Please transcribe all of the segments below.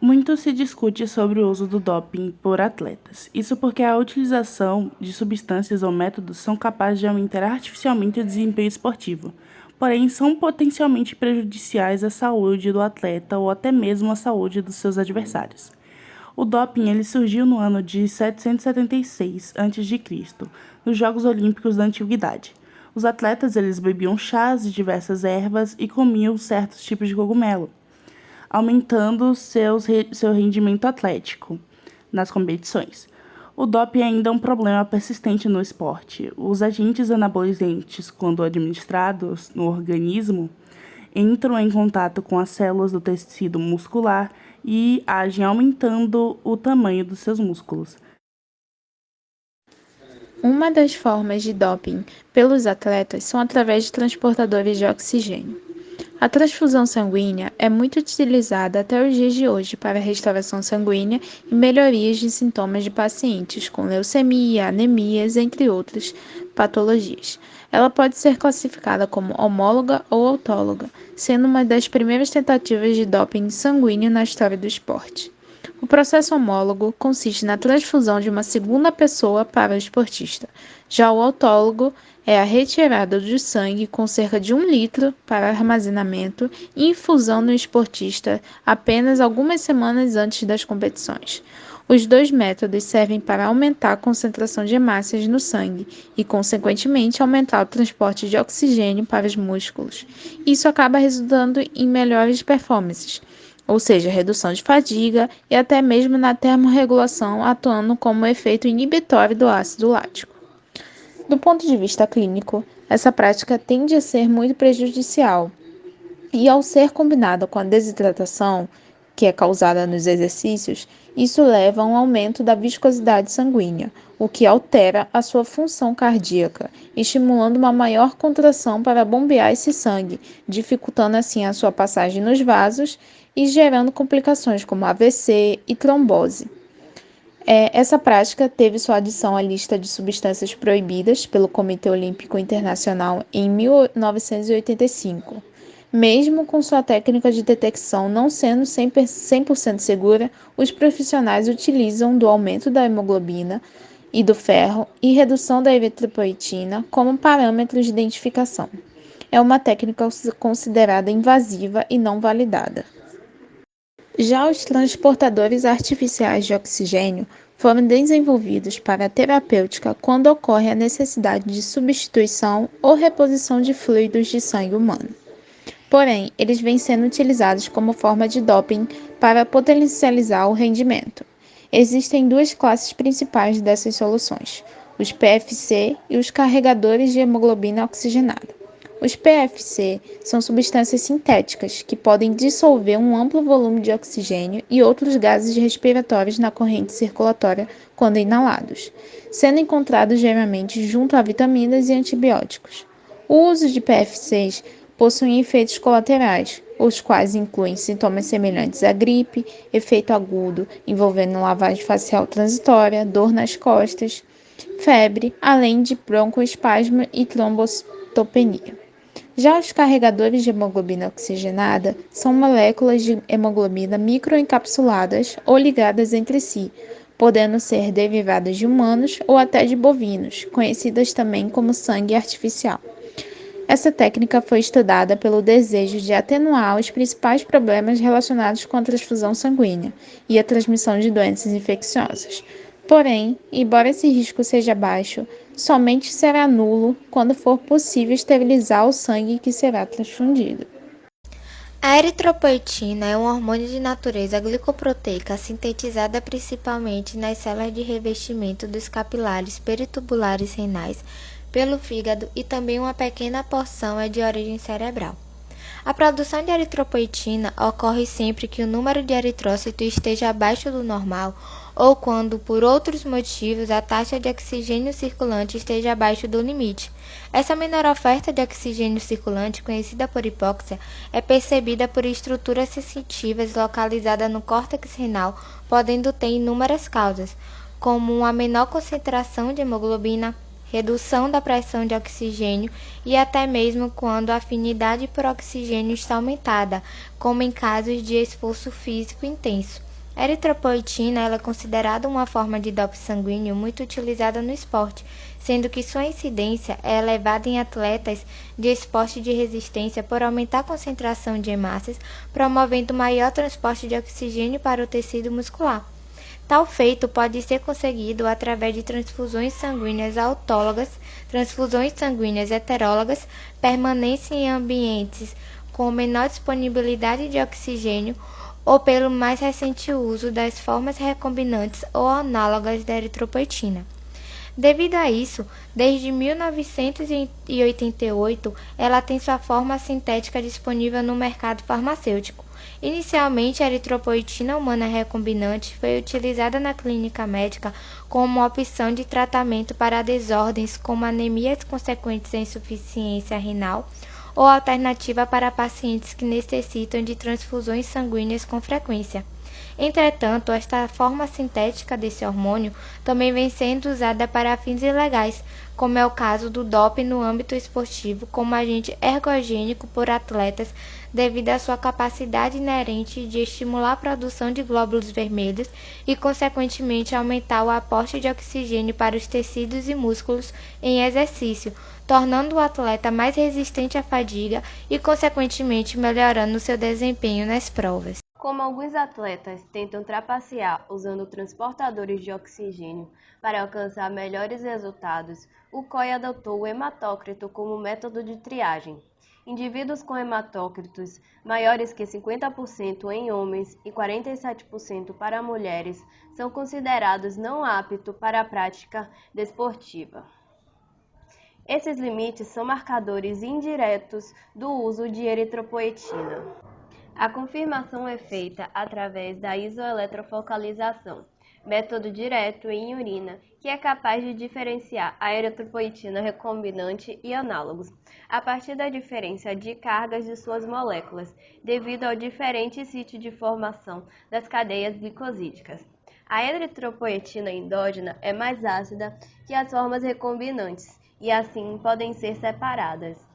Muito se discute sobre o uso do doping por atletas. Isso porque a utilização de substâncias ou métodos são capazes de aumentar artificialmente o desempenho esportivo, porém são potencialmente prejudiciais à saúde do atleta ou até mesmo à saúde dos seus adversários. O doping ele surgiu no ano de 776 a.C., nos Jogos Olímpicos da Antiguidade. Os atletas eles bebiam chás de diversas ervas e comiam certos tipos de cogumelo, aumentando seu rendimento atlético nas competições. O doping ainda é um problema persistente no esporte. Os agentes anabolizantes, quando administrados no organismo, entram em contato com as células do tecido muscular e agem aumentando o tamanho dos seus músculos. Uma das formas de doping pelos atletas são através de transportadores de oxigênio. A transfusão sanguínea é muito utilizada até os dias de hoje para a restauração sanguínea e melhorias de sintomas de pacientes com leucemia, anemias, entre outras patologias. Ela pode ser classificada como homóloga ou autóloga, sendo uma das primeiras tentativas de doping sanguíneo na história do esporte. O processo homólogo consiste na transfusão de uma segunda pessoa para o esportista. Já o autólogo é a retirada do sangue com cerca de 1 litro para armazenamento e infusão no esportista apenas algumas semanas antes das competições. Os dois métodos servem para aumentar a concentração de hemácias no sangue e, consequentemente, aumentar o transporte de oxigênio para os músculos. Isso acaba resultando em melhores performances, ou seja, redução de fadiga e até mesmo na termorregulação, atuando como efeito inibitório do ácido lático. Do ponto de vista clínico, essa prática tende a ser muito prejudicial e, ao ser combinada com a desidratação, que é causada nos exercícios, isso leva a um aumento da viscosidade sanguínea, o que altera a sua função cardíaca, estimulando uma maior contração para bombear esse sangue, dificultando assim a sua passagem nos vasos e gerando complicações como AVC e trombose. Essa prática teve sua adição à lista de substâncias proibidas pelo Comitê Olímpico Internacional em 1985. Mesmo com sua técnica de detecção não sendo 100% segura, os profissionais utilizam do aumento da hemoglobina e do ferro e redução da eritropoetina como parâmetros de identificação. É uma técnica considerada invasiva e não validada. Já os transportadores artificiais de oxigênio foram desenvolvidos para a terapêutica quando ocorre a necessidade de substituição ou reposição de fluidos de sangue humano. Porém, eles vêm sendo utilizados como forma de doping para potencializar o rendimento. Existem duas classes principais dessas soluções: os PFC e os carregadores de hemoglobina oxigenada. Os PFC são substâncias sintéticas que podem dissolver um amplo volume de oxigênio e outros gases respiratórios na corrente circulatória quando inalados, sendo encontrados geralmente junto a vitaminas e antibióticos. O uso de PFCs possuem efeitos colaterais, os quais incluem sintomas semelhantes à gripe, efeito agudo envolvendo lavagem facial transitória, dor nas costas, febre, além de broncoespasmo e trombocitopenia. Já os carregadores de hemoglobina oxigenada são moléculas de hemoglobina microencapsuladas ou ligadas entre si, podendo ser derivadas de humanos ou até de bovinos, conhecidas também como sangue artificial. Essa técnica foi estudada pelo desejo de atenuar os principais problemas relacionados com a transfusão sanguínea e a transmissão de doenças infecciosas. Porém, embora esse risco seja baixo, somente será nulo quando for possível esterilizar o sangue que será transfundido. A eritropoetina é um hormônio de natureza glicoproteica sintetizada principalmente nas células de revestimento dos capilares peritubulares renais pelo fígado e também uma pequena porção é de origem cerebral. A produção de eritropoetina ocorre sempre que o número de eritrócitos esteja abaixo do normal ou quando, por outros motivos, a taxa de oxigênio circulante esteja abaixo do limite. Essa menor oferta de oxigênio circulante, conhecida por hipóxia, é percebida por estruturas sensitivas localizadas no córtex renal, podendo ter inúmeras causas, como uma menor concentração de hemoglobina, redução da pressão de oxigênio e até mesmo quando a afinidade por oxigênio está aumentada, como em casos de esforço físico intenso. A eritropoetina ela é considerada uma forma de doping sanguíneo muito utilizada no esporte, sendo que sua incidência é elevada em atletas de esporte de resistência por aumentar a concentração de hemácias, promovendo maior transporte de oxigênio para o tecido muscular. Tal feito pode ser conseguido através de transfusões sanguíneas autólogas, transfusões sanguíneas heterólogas, permanência em ambientes com menor disponibilidade de oxigênio ou pelo mais recente uso das formas recombinantes ou análogas da eritropoetina. Devido a isso, desde 1988, ela tem sua forma sintética disponível no mercado farmacêutico. Inicialmente, a eritropoetina humana recombinante foi utilizada na clínica médica como uma opção de tratamento para desordens como anemias consequentes à insuficiência renal ou alternativa para pacientes que necessitam de transfusões sanguíneas com frequência. Entretanto, esta forma sintética desse hormônio também vem sendo usada para fins ilegais, como é o caso do doping no âmbito esportivo como agente ergogênico por atletas devido à sua capacidade inerente de estimular a produção de glóbulos vermelhos e, consequentemente, aumentar o aporte de oxigênio para os tecidos e músculos em exercício, tornando o atleta mais resistente à fadiga e, consequentemente, melhorando seu desempenho nas provas. Como alguns atletas tentam trapacear usando transportadores de oxigênio para alcançar melhores resultados, o COI adotou o hematócrito como método de triagem. Indivíduos com hematócritos maiores que 50% em homens e 47% para mulheres são considerados não aptos para a prática desportiva. Esses limites são marcadores indiretos do uso de eritropoetina. A confirmação é feita através da isoeletrofocalização, método direto em urina, que é capaz de diferenciar a eritropoetina recombinante e análogos, a partir da diferença de cargas de suas moléculas, devido ao diferente sítio de formação das cadeias glicosídicas. A eritropoetina endógena é mais ácida que as formas recombinantes e assim podem ser separadas.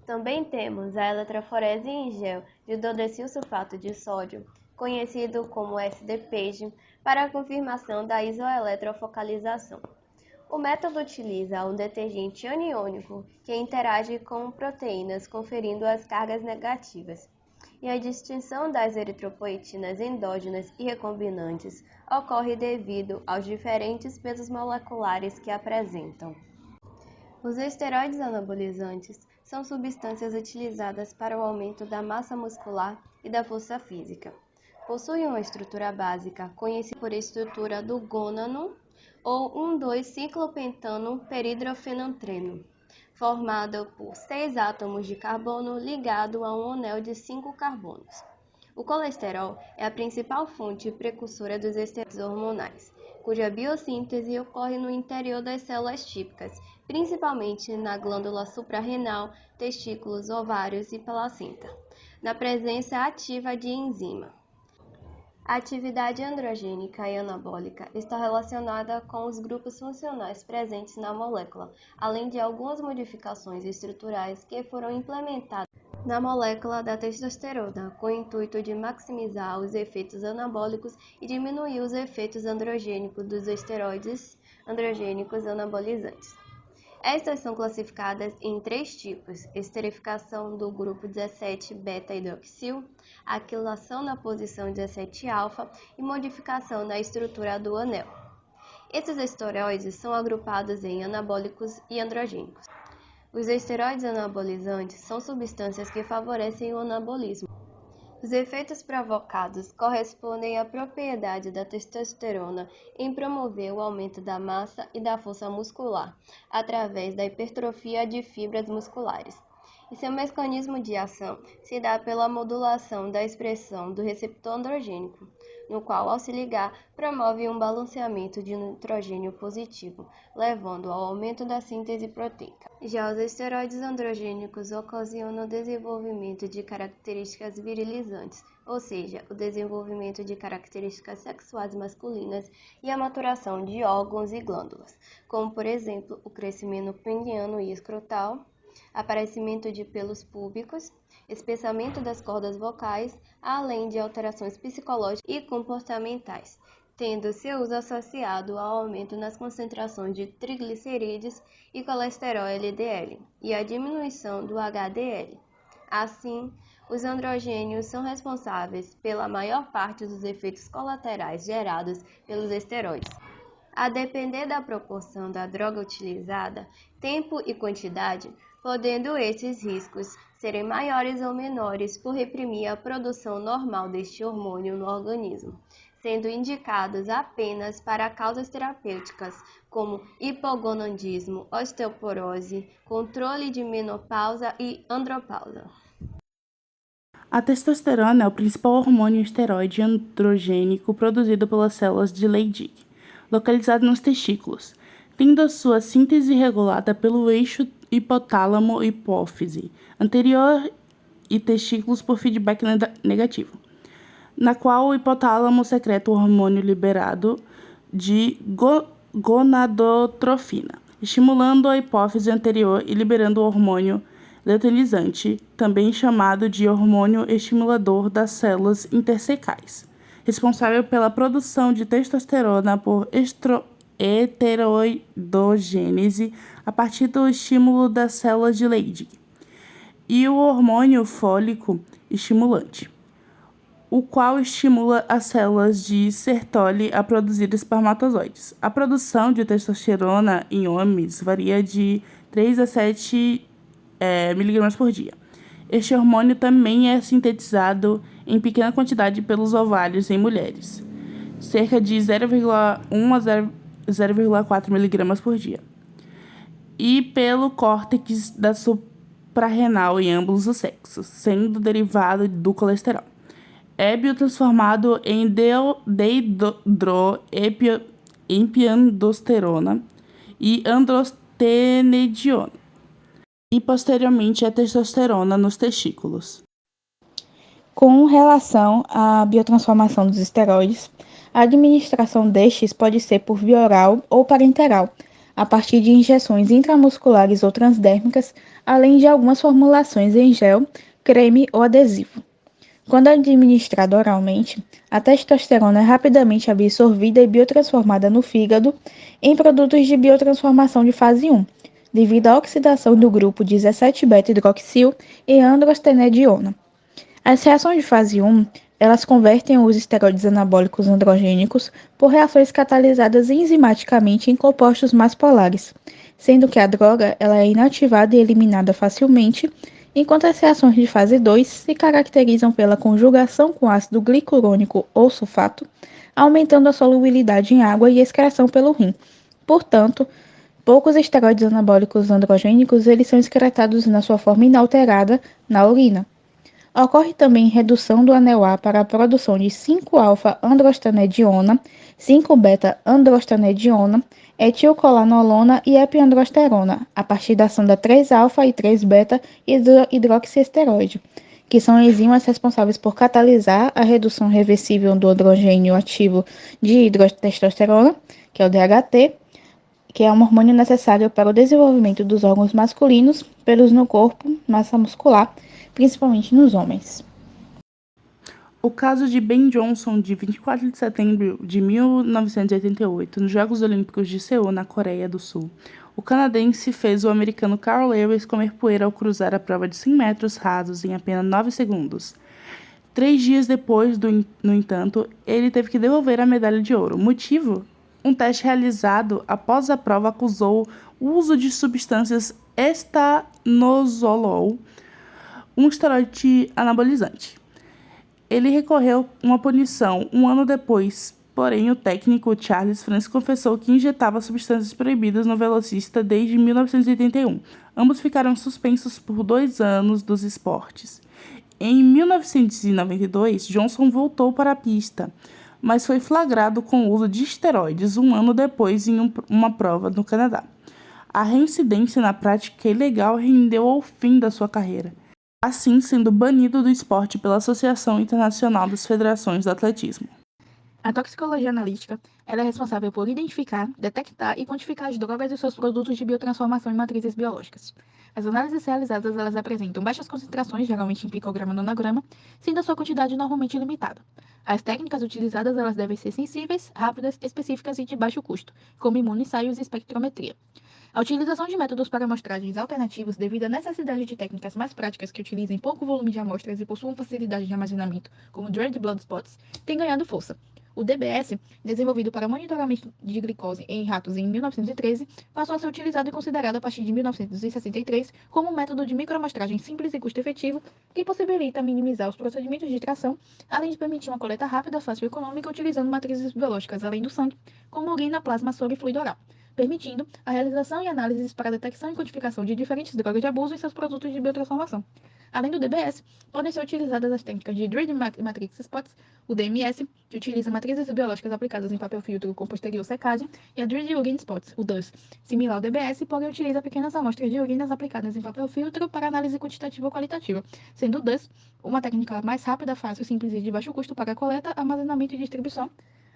Também temos a eletroforese em gel de dodecilsulfato de sódio, conhecido como SD-PAGE, para a confirmação da isoeletrofocalização. O método utiliza um detergente aniônico que interage com proteínas, conferindo as cargas negativas. E a distinção das eritropoetinas endógenas e recombinantes ocorre devido aos diferentes pesos moleculares que apresentam. Os esteroides anabolizantes são substâncias utilizadas para o aumento da massa muscular e da força física. Possuem uma estrutura básica, conhecida por estrutura do gônano ou 1,2-ciclopentano peridrofenantreno, formada por 6 átomos de carbono ligado a um anel de 5 carbonos. O colesterol é a principal fonte precursora dos esteroides hormonais, cuja biossíntese ocorre no interior das células típicas, principalmente na glândula suprarrenal, testículos, ovários e placenta, na presença ativa de enzima. A atividade androgênica e anabólica está relacionada com os grupos funcionais presentes na molécula, além de algumas modificações estruturais que foram implementadas na molécula da testosterona, com o intuito de maximizar os efeitos anabólicos e diminuir os efeitos androgênicos dos esteroides androgênicos anabolizantes. Estas são classificadas em 3 tipos: esterificação do grupo 17 beta-hidroxil, aquilação na posição 17-alfa e modificação na estrutura do anel. Esses esteroides são agrupados em anabólicos e androgênicos. Os esteroides anabolizantes são substâncias que favorecem o anabolismo. Os efeitos provocados correspondem à propriedade da testosterona em promover o aumento da massa e da força muscular, através da hipertrofia de fibras musculares. E seu mecanismo de ação se dá pela modulação da expressão do receptor androgênico, no qual, ao se ligar, promove um balanceamento de nitrogênio positivo, levando ao aumento da síntese proteica. Já os esteroides androgênicos ocasionam o desenvolvimento de características virilizantes, ou seja, o desenvolvimento de características sexuais masculinas e a maturação de órgãos e glândulas, como, por exemplo, o crescimento peniano e escrotal, aparecimento de pelos púbicos, espessamento das cordas vocais, além de alterações psicológicas e comportamentais, tendo seu uso associado ao aumento nas concentrações de triglicerídeos e colesterol LDL e à diminuição do HDL. Assim, os androgênios são responsáveis pela maior parte dos efeitos colaterais gerados pelos esteroides. A depender da proporção da droga utilizada, tempo e quantidade, podendo esses riscos serem maiores ou menores por reprimir a produção normal deste hormônio no organismo, sendo indicados apenas para causas terapêuticas, como hipogonadismo, osteoporose, controle de menopausa e andropausa. A testosterona é o principal hormônio esteroide androgênico produzido pelas células de Leydig, localizado nos testículos, tendo a sua síntese regulada pelo eixo hipotálamo-hipófise anterior e testículos por feedback negativo, na qual o hipotálamo secreta o hormônio liberado de gonadotrofina, estimulando a hipófise anterior e liberando o hormônio luteinizante, também chamado de hormônio estimulador das células intersecais, responsável pela produção de testosterona por heteroidogênese a partir do estímulo das células de Leydig, e o hormônio fólico estimulante, o qual estimula as células de Sertoli a produzir espermatozoides. A produção de testosterona em homens varia de 3 a 7 mg por dia. Este hormônio também é sintetizado em pequena quantidade pelos ovários em mulheres, cerca de 0,1 a 0,4 mg por dia, e pelo córtex da suprarrenal em ambos os sexos, sendo derivado do colesterol. É biotransformado em deidroepiandosterona e androstenediona, e posteriormente a testosterona nos testículos. Com relação à biotransformação dos esteroides, a administração destes pode ser por via oral ou parenteral, a partir de injeções intramusculares ou transdérmicas, além de algumas formulações em gel, creme ou adesivo. Quando administrado oralmente, a testosterona é rapidamente absorvida e biotransformada no fígado em produtos de biotransformação de fase 1, devido à oxidação do grupo 17-beta-hidroxil e androstenediona. As reações de fase 1, elas convertem os esteroides anabólicos androgênicos por reações catalisadas enzimaticamente em compostos mais polares, sendo que a droga ela é inativada e eliminada facilmente, enquanto as reações de fase 2 se caracterizam pela conjugação com ácido glicurônico ou sulfato, aumentando a solubilidade em água e excreção pelo rim. Portanto, poucos esteroides anabólicos androgênicos eles são excretados na sua forma inalterada na urina. Ocorre também redução do anel A para a produção de 5-alfa-androstenediona, 5-beta-androstenediona, etilcolanolona e epiandrosterona, a partir da ação da 3-alfa e 3-beta-hidroxiesteroide, que são enzimas responsáveis por catalisar a redução reversível do androgênio ativo de hidrotestosterona, que é o DHT, que é um hormônio necessário para o desenvolvimento dos órgãos masculinos, pelos no corpo, massa muscular, principalmente nos homens. O caso de Ben Johnson, de 24 de setembro de 1988, nos Jogos Olímpicos de Seul, na Coreia do Sul. O canadense fez o americano Carl Lewis comer poeira ao cruzar a prova de 100 metros rasos em apenas 9 segundos. 3 dias depois, no entanto, ele teve que devolver a medalha de ouro. Motivo? Um teste realizado após a prova acusou o uso de substâncias estanozolol, um esteroide anabolizante. Ele recorreu a uma punição 1 ano depois, porém o técnico Charles France confessou que injetava substâncias proibidas no velocista desde 1981. Ambos ficaram suspensos por 2 anos dos esportes. Em 1992, Johnson voltou para a pista, mas foi flagrado com o uso de esteroides 1 ano depois em uma prova no Canadá. A reincidência na prática ilegal rendeu ao fim da sua carreira, assim sendo banido do esporte pela Associação Internacional das Federações de Atletismo. A toxicologia analítica ela é responsável por identificar, detectar e quantificar as drogas e seus produtos de biotransformação em matrizes biológicas. As análises realizadas elas apresentam baixas concentrações, geralmente em picograma nanograma, sendo a sua quantidade normalmente limitada. As técnicas utilizadas elas devem ser sensíveis, rápidas, específicas e de baixo custo, como imunoensaios e espectrometria. A utilização de métodos para amostragens alternativos devido à necessidade de técnicas mais práticas que utilizem pouco volume de amostras e possuam facilidade de armazenamento, como Dried Blood Spots, tem ganhado força. O DBS, desenvolvido para monitoramento de glicose em ratos em 1913, passou a ser utilizado e considerado a partir de 1963 como um método de microamostragem simples e custo-efetivo que possibilita minimizar os procedimentos de extração, além de permitir uma coleta rápida, fácil e econômica utilizando matrizes biológicas além do sangue, como urina, plasma, soro e fluido oral, permitindo a realização e análises para detecção e quantificação de diferentes drogas de abuso e seus produtos de biotransformação. Além do DBS, podem ser utilizadas as técnicas de Dried Matrix Spots, o DMS, que utiliza matrizes biológicas aplicadas em papel filtro com posterior secagem, e a Dried Urine Spots, o DUS, similar ao DBS, porém utiliza pequenas amostras de urinas aplicadas em papel filtro para análise quantitativa ou qualitativa, sendo o DUS uma técnica mais rápida, fácil, simples e de baixo custo para a coleta, armazenamento e distribuição,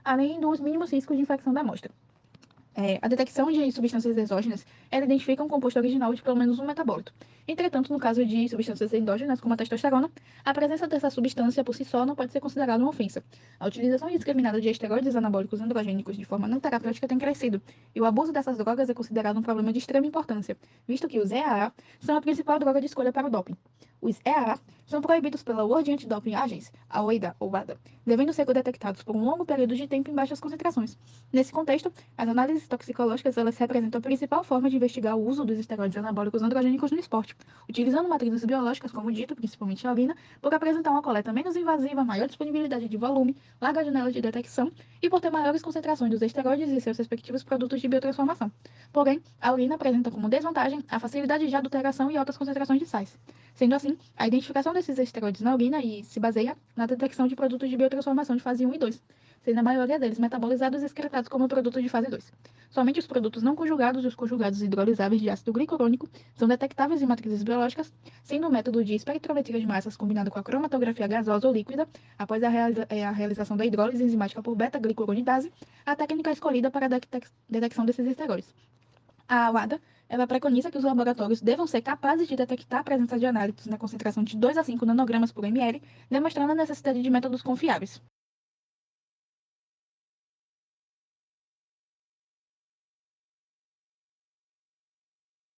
além dos mínimos riscos de infecção da amostra. A detecção de substâncias exógenas, ela identifica um composto original de pelo menos um metabólito. Entretanto, no caso de substâncias endógenas, como a testosterona, a presença dessa substância por si só não pode ser considerada uma ofensa. A utilização indiscriminada de esteroides anabólicos androgênicos de forma não terapêutica tem crescido, e o abuso dessas drogas é considerado um problema de extrema importância, visto que os EAA são a principal droga de escolha para o doping. Os EAA são proibidos pela World Anti-Doping Agency, a OIDA ou WADA, devendo ser detectados por um longo período de tempo em baixas concentrações. Nesse contexto, as análises toxicológicas elas representam a principal forma de investigar o uso dos esteroides anabólicos androgênicos no esporte, utilizando matrizes biológicas, como dito, principalmente a urina, por apresentar uma coleta menos invasiva, maior disponibilidade de volume, larga janela de detecção e por ter maiores concentrações dos esteroides e seus respectivos produtos de biotransformação. Porém, a urina apresenta como desvantagem a facilidade de adulteração e altas concentrações de sais. Sendo assim, a identificação desses esteroides na urina se baseia na detecção de produtos de biotransformação de fase 1 e 2, sendo a maioria deles metabolizados e excretados como produtos de fase 2. Somente os produtos não conjugados e os conjugados hidrolisáveis de ácido glicurônico são detectáveis em matrizes biológicas, sendo o método de espectrometria de massas combinado com a cromatografia gasosa ou líquida, após a realização da hidrólise enzimática por beta-glicuronidase, a técnica escolhida para a detecção desses esteroides. A WADA ela preconiza que os laboratórios devam ser capazes de detectar a presença de análitos na concentração de 2 a 5 nanogramas por ml, demonstrando a necessidade de métodos confiáveis.